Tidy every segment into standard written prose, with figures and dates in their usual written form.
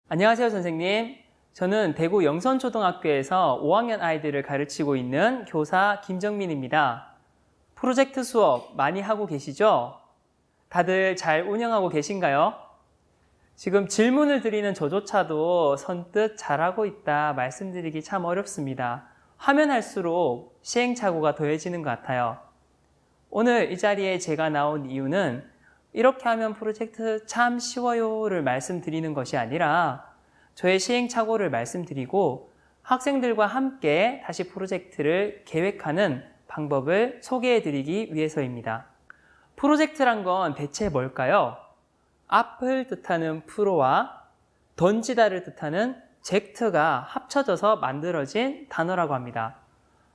안녕하세요, 선생님. 저는 대구 영선초등학교에서 5학년 아이들을 가르치고 있는 교사 김정민입니다. 프로젝트 수업 많이 하고 계시죠? 다들 잘 운영하고 계신가요? 지금 질문을 드리는 저조차도 선뜻 잘하고 있다 말씀드리기 참 어렵습니다. 하면 할수록 시행착오가 더해지는 것 같아요. 오늘 이 자리에 제가 나온 이유는 이렇게 하면 프로젝트 참 쉬워요를 말씀드리는 것이 아니라 저의 시행착오를 말씀드리고 학생들과 함께 다시 프로젝트를 계획하는 방법을 소개해드리기 위해서입니다. 프로젝트란 건 대체 뭘까요? 앞을 뜻하는 프로와 던지다를 뜻하는 젝트가 합쳐져서 만들어진 단어라고 합니다.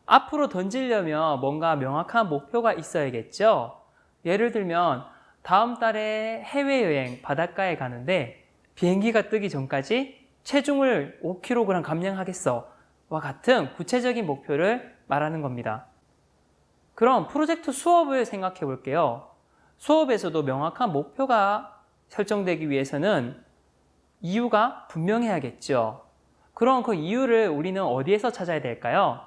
앞으로 던지려면 뭔가 명확한 목표가 있어야겠죠? 예를 들면 다음 달에 해외여행 바닷가에 가는데 비행기가 뜨기 전까지 체중을 5kg 감량하겠어 와 같은 구체적인 목표를 말하는 겁니다. 그럼 프로젝트 수업을 생각해 볼게요. 수업에서도 명확한 목표가 설정되기 위해서는 이유가 분명해야겠죠. 그럼 그 이유를 우리는 어디에서 찾아야 될까요?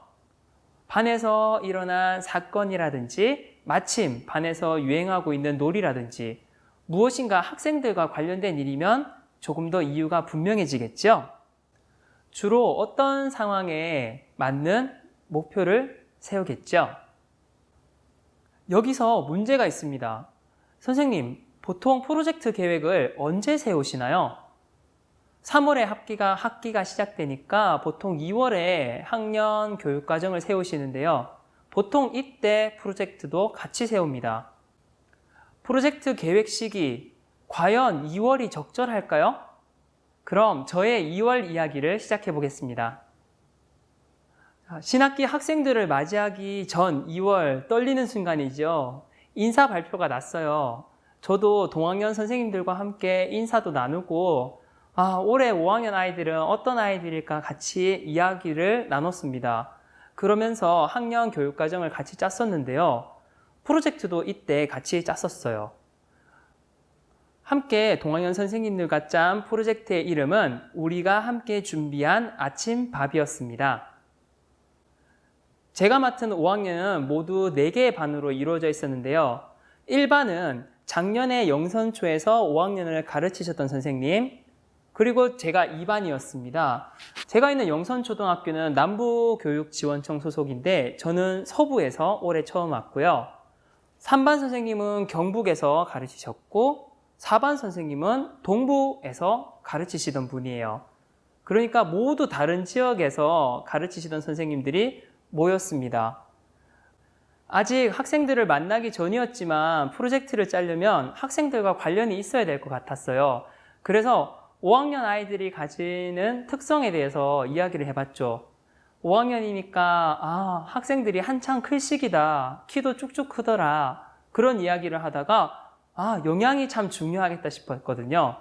반에서 일어난 사건이라든지 마침 반에서 유행하고 있는 놀이라든지 무엇인가 학생들과 관련된 일이면 조금 더 이유가 분명해지겠죠? 주로 어떤 상황에 맞는 목표를 세우겠죠? 여기서 문제가 있습니다. 선생님, 보통 프로젝트 계획을 언제 세우시나요? 3월에 학기가 시작되니까 보통 2월에 학년 교육과정을 세우시는데요. 보통 이때 프로젝트도 같이 세웁니다. 프로젝트 계획 시기, 과연 2월이 적절할까요? 그럼 저의 2월 이야기를 시작해 보겠습니다. 신학기 학생들을 맞이하기 전 2월 떨리는 순간이죠. 인사 발표가 났어요. 저도 동학년 선생님들과 함께 인사도 나누고 올해 5학년 아이들은 어떤 아이들일까 같이 이야기를 나눴습니다. 그러면서 학년 교육과정을 같이 짰었는데요. 프로젝트도 이때 같이 짰었어요. 함께 동학년 선생님들과 짠 프로젝트의 이름은 우리가 함께 준비한 아침밥이었습니다. 제가 맡은 5학년은 모두 4개의 반으로 이루어져 있었는데요. 1반은 작년에 영선초에서 5학년을 가르치셨던 선생님, 그리고 제가 2반이었습니다. 제가 있는 영선초등학교는 남부교육지원청 소속인데 저는 서부에서 올해 처음 왔고요. 3반 선생님은 경북에서 가르치셨고 4반 선생님은 동부에서 가르치시던 분이에요. 그러니까 모두 다른 지역에서 가르치시던 선생님들이 모였습니다. 아직 학생들을 만나기 전이었지만 프로젝트를 짜려면 학생들과 관련이 있어야 될 것 같았어요. 그래서 5학년 아이들이 가지는 특성에 대해서 이야기를 해봤죠. 5학년이니까 학생들이 한창 클 시기다. 키도 쭉쭉 크더라. 그런 이야기를 하다가 영양이 참 중요하겠다 싶었거든요.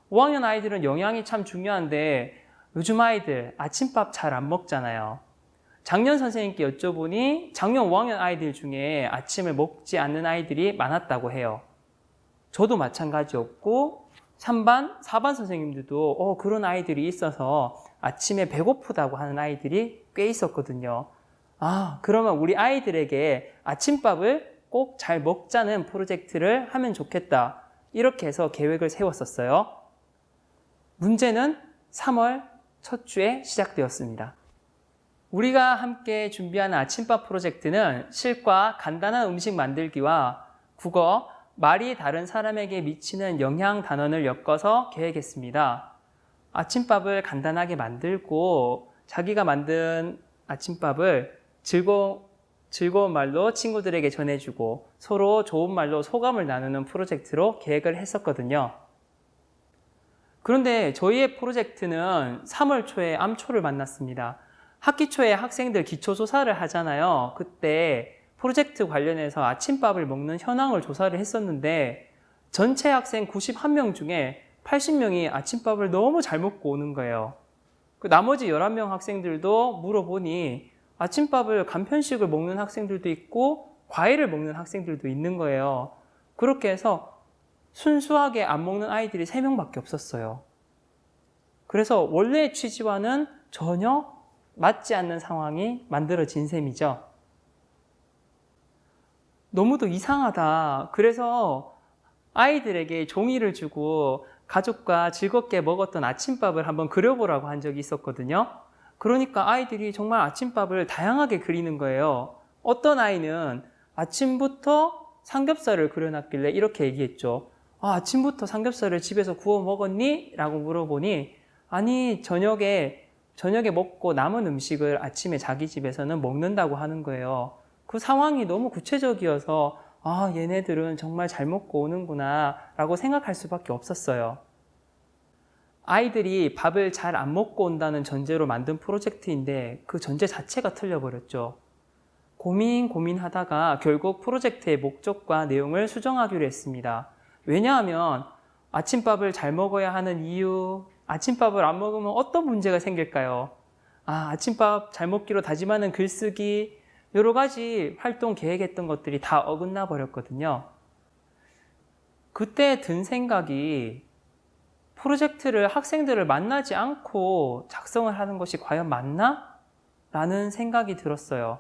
5학년 아이들은 영양이 참 중요한데 요즘 아이들 아침밥 잘 안 먹잖아요. 작년 선생님께 여쭤보니 작년 5학년 아이들 중에 아침을 먹지 않는 아이들이 많았다고 해요. 저도 마찬가지였고 3반, 4반 선생님들도 그런 아이들이 있어서 아침에 배고프다고 하는 아이들이 꽤 있었거든요. 그러면 우리 아이들에게 아침밥을 꼭 잘 먹자는 프로젝트를 하면 좋겠다. 이렇게 해서 계획을 세웠었어요. 문제는 3월 첫 주에 시작되었습니다. 우리가 함께 준비하는 아침밥 프로젝트는 실과 간단한 음식 만들기와 국어, 말이 다른 사람에게 미치는 영향 단원을 엮어서 계획했습니다. 아침밥을 간단하게 만들고 자기가 만든 아침밥을 즐거운 말로 친구들에게 전해주고 서로 좋은 말로 소감을 나누는 프로젝트로 계획을 했었거든요. 그런데 저희의 프로젝트는 3월 초에 암초를 만났습니다. 학기 초에 학생들 기초조사를 하잖아요. 그때 프로젝트 관련해서 아침밥을 먹는 현황을 조사를 했었는데 전체 학생 91명 중에 80명이 아침밥을 너무 잘 먹고 오는 거예요. 나머지 11명 학생들도 물어보니 아침밥을 간편식을 먹는 학생들도 있고 과일을 먹는 학생들도 있는 거예요. 그렇게 해서 순수하게 안 먹는 아이들이 3명밖에 없었어요. 그래서 원래의 취지와는 전혀 맞지 않는 상황이 만들어진 셈이죠. 너무도 이상하다. 그래서 아이들에게 종이를 주고 가족과 즐겁게 먹었던 아침밥을 한번 그려보라고 한 적이 있었거든요. 그러니까 아이들이 정말 아침밥을 다양하게 그리는 거예요. 어떤 아이는 아침부터 삼겹살을 그려놨길래 이렇게 얘기했죠. 아침부터 삼겹살을 집에서 구워 먹었니? 라고 물어보니 아니 저녁에 먹고 남은 음식을 아침에 자기 집에서는 먹는다고 하는 거예요. 그 상황이 너무 구체적이어서 얘네들은 정말 잘 먹고 오는구나 라고 생각할 수밖에 없었어요. 아이들이 밥을 잘 안 먹고 온다는 전제로 만든 프로젝트인데 그 전제 자체가 틀려버렸죠. 고민하다가 결국 프로젝트의 목적과 내용을 수정하기로 했습니다. 왜냐하면 아침밥을 잘 먹어야 하는 이유, 아침밥을 안 먹으면 어떤 문제가 생길까요? 아침밥 잘 먹기로 다짐하는 글쓰기, 여러 가지 활동 계획했던 것들이 다 어긋나 버렸거든요. 그때 든 생각이 프로젝트를 학생들을 만나지 않고 작성을 하는 것이 과연 맞나? 라는 생각이 들었어요.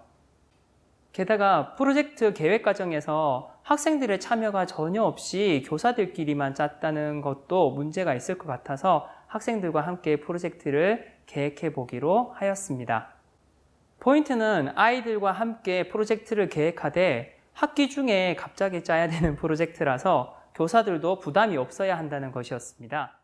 게다가 프로젝트 계획 과정에서 학생들의 참여가 전혀 없이 교사들끼리만 짰다는 것도 문제가 있을 것 같아서 학생들과 함께 프로젝트를 계획해 보기로 하였습니다. 포인트는 아이들과 함께 프로젝트를 계획하되 학기 중에 갑자기 짜야 되는 프로젝트라서 교사들도 부담이 없어야 한다는 것이었습니다.